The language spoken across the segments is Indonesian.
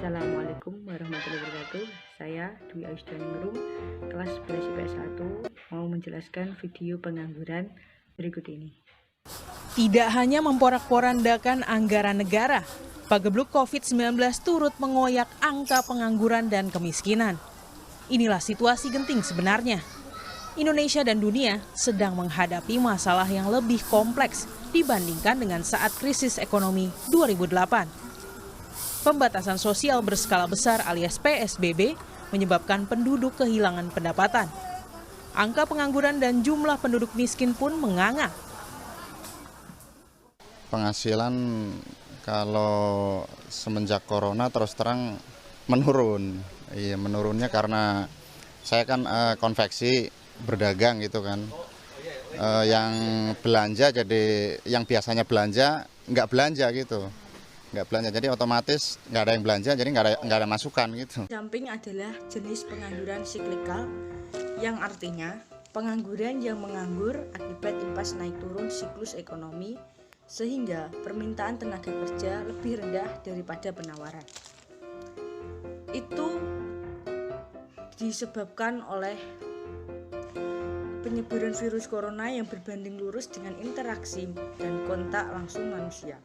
Assalamualaikum warahmatullahi wabarakatuh. Saya Dwi Aisdaningrum, kelas 11 IPS 1, mau menjelaskan video pengangguran berikut ini. Tidak hanya memporak-porandakan anggaran negara, pagebluk COVID-19 turut mengoyak angka pengangguran dan kemiskinan. Inilah situasi genting sebenarnya. Indonesia dan dunia sedang menghadapi masalah yang lebih kompleks dibandingkan dengan saat krisis ekonomi 2008. Pembatasan sosial berskala besar alias PSBB menyebabkan penduduk kehilangan pendapatan. Angka pengangguran dan jumlah penduduk miskin pun menganga. Penghasilan kalau semenjak corona terus terang menurun. Iya, menurunnya karena saya kan konveksi berdagang gitu kan. Yang belanja jadi yang biasanya belanja nggak belanja gitu. Nggak belanja, jadi otomatis nggak ada yang belanja, jadi nggak ada masukan gitu. Samping adalah jenis pengangguran siklikal, yang artinya pengangguran yang menganggur akibat impas naik turun siklus ekonomi, sehingga permintaan tenaga kerja lebih rendah daripada penawaran. Itu disebabkan oleh penyebaran virus corona yang berbanding lurus dengan interaksi dan kontak langsung manusia.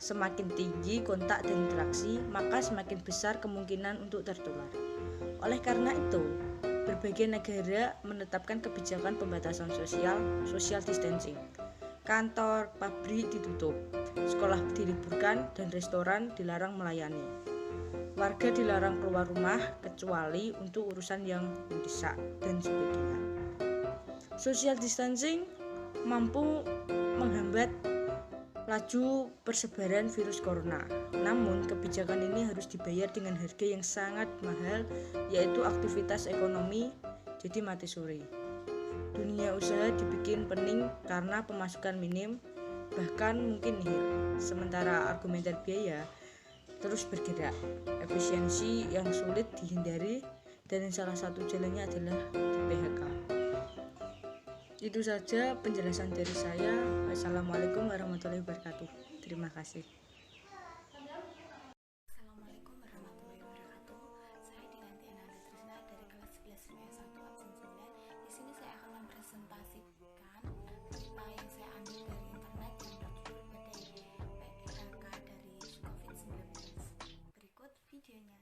Semakin tinggi kontak dan interaksi, maka semakin besar kemungkinan untuk tertular. Oleh karena itu, berbagai negara menetapkan kebijakan pembatasan social distancing. Kantor, pabrik ditutup, sekolah diliburkan, dan restoran dilarang melayani. Warga dilarang keluar rumah kecuali untuk urusan yang mendesak dan sebagainya. Social distancing mampu menghambat laju persebaran virus corona. Namun, kebijakan ini harus dibayar dengan harga yang sangat mahal, yaitu aktivitas ekonomi jadi mati suri. Dunia usaha dibikin pening karena pemasukan minim, bahkan mungkin nihil. Sementara argumenter biaya terus bergerak. Efisiensi yang sulit dihindari dan salah satu jalannya adalah di PHK. Itu saja penjelasan dari saya. Wassalamualaikum warahmatullahi wabarakatuh. Terima kasih. Assalamualaikum warahmatullahi wabarakatuh. Saya Dinanti Ananda Trisna dari kelas 11 IPS 1 absen 9. Di sini saya akan mempresentasikan berita yang saya ambil dari internet yang berjudul PHK dari COVID-19. Berikut videonya.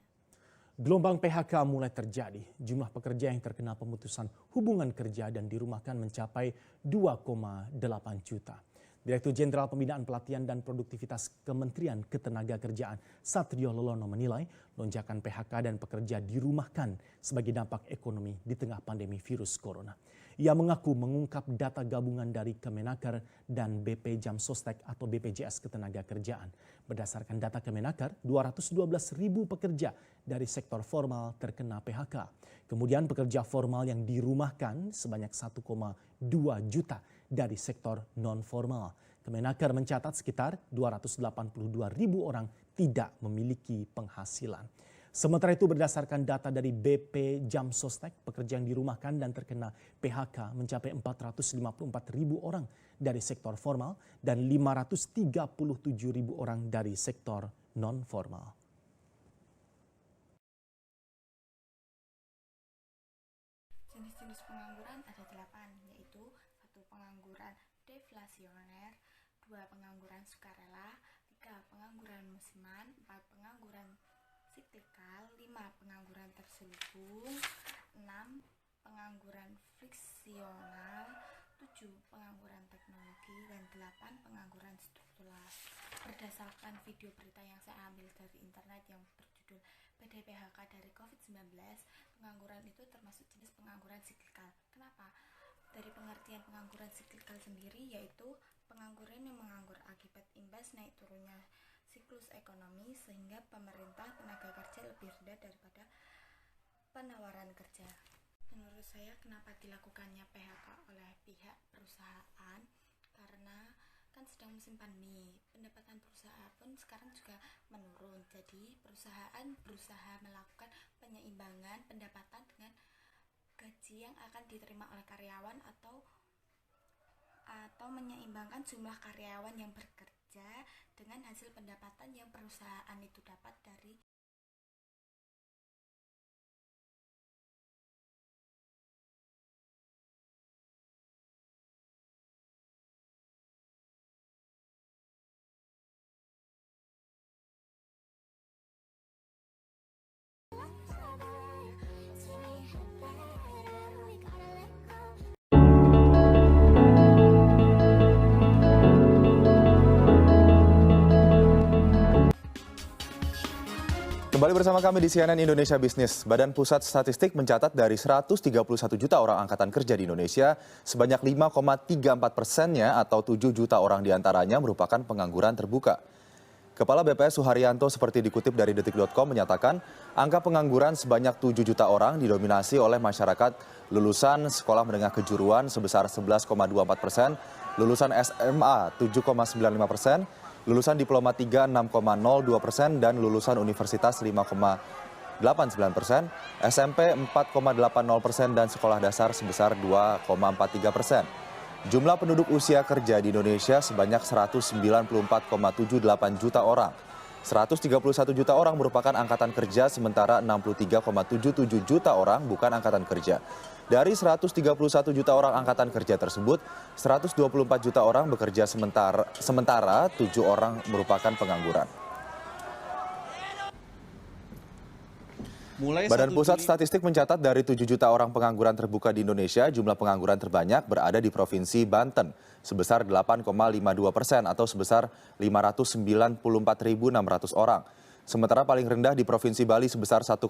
Gelombang PHK mulai terjadi. Jumlah pekerja yang terkena pemutusan hubungan kerja dan dirumahkan mencapai 2,8 juta. Direktur Jenderal Pembinaan Pelatihan dan Produktivitas Kementerian Ketenagakerjaan Satrio Lolono menilai lonjakan PHK dan pekerja dirumahkan sebagai dampak ekonomi di tengah pandemi virus corona. Ia mengaku mengungkap data gabungan dari Kemenaker dan BP Jamsostek atau BPJS Ketenagakerjaan. Berdasarkan data Kemenaker, 212.000 pekerja dari sektor formal terkena PHK. Kemudian pekerja formal yang dirumahkan sebanyak 1,2 juta dari sektor non-formal. Kemenaker mencatat sekitar 282.000 orang tidak memiliki penghasilan. Sementara itu berdasarkan data dari BP Jamsostek, pekerja yang dirumahkan dan terkena PHK mencapai 454.000 orang dari sektor formal dan 537.000 orang dari sektor non-formal. Jenis-jenis pengangguran ada 8, yaitu 1 pengangguran deflasioner, 2 pengangguran sukarela, 3 pengangguran musiman, 4 pengangguran siklikal, 5 pengangguran terselubung, 6 pengangguran friksional, 7 pengangguran teknologi, dan 8 pengangguran struktural. Berdasarkan video berita yang saya ambil dari internet yang berjudul PDPHK dari COVID-19, pengangguran itu termasuk jenis pengangguran siklikal. Kenapa? Dari pengertian pengangguran siklikal sendiri, yaitu pengangguran yang menganggur akibat imbas naik turunnya siklus ekonomi sehingga pemerintah tenaga kerja lebih rendah daripada penawaran kerja. Menurut saya, kenapa dilakukannya PHK oleh pihak perusahaan? Karena kan sedang musim pandemi, pendapatan perusahaan pun sekarang juga menurun. Jadi perusahaan berusaha melakukan penyeimbangan pendapatan dengan gaji yang akan diterima oleh karyawan atau menyeimbangkan jumlah karyawan yang bekerja dengan hasil pendapatan yang perusahaan itu dapat dari Kembali bersama kami di CNN Indonesia Business. Badan Pusat Statistik mencatat dari 131 juta orang angkatan kerja di Indonesia, sebanyak 5,34%-nya atau 7 juta orang diantaranya merupakan pengangguran terbuka. Kepala BPS Suharyanto seperti dikutip dari detik.com menyatakan angka pengangguran sebanyak 7 juta orang didominasi oleh masyarakat lulusan sekolah menengah kejuruan sebesar 11,24%, lulusan SMA 7,95%, lulusan diploma 3 6,02% dan lulusan universitas 5,89%, SMP 4,80% dan sekolah dasar sebesar 2,43%. Jumlah penduduk usia kerja di Indonesia sebanyak 194,78 juta orang. 131 juta orang merupakan angkatan kerja, sementara 63,77 juta orang bukan angkatan kerja. Dari 131 juta orang angkatan kerja tersebut, 124 juta orang bekerja sementara 7 orang merupakan pengangguran. Badan Pusat Statistik mencatat dari 7 juta orang pengangguran terbuka di Indonesia, jumlah pengangguran terbanyak berada di Provinsi Banten sebesar 8,52% atau sebesar 594.600 orang. Sementara paling rendah di Provinsi Bali sebesar 1,37%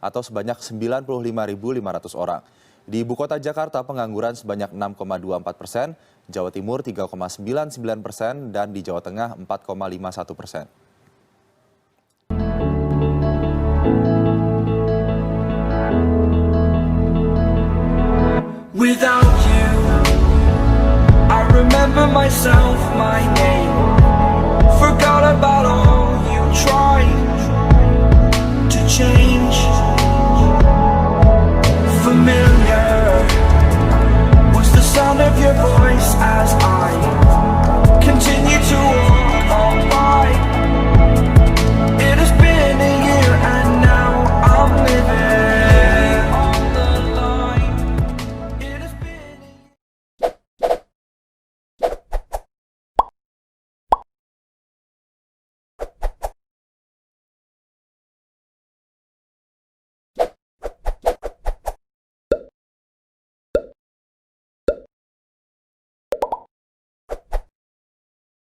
atau sebanyak 95.500 orang. Di Ibu Kota Jakarta pengangguran sebanyak 6,24%, Jawa Timur 3,99% dan di Jawa Tengah 4,51%. Without you, I remember myself, my name.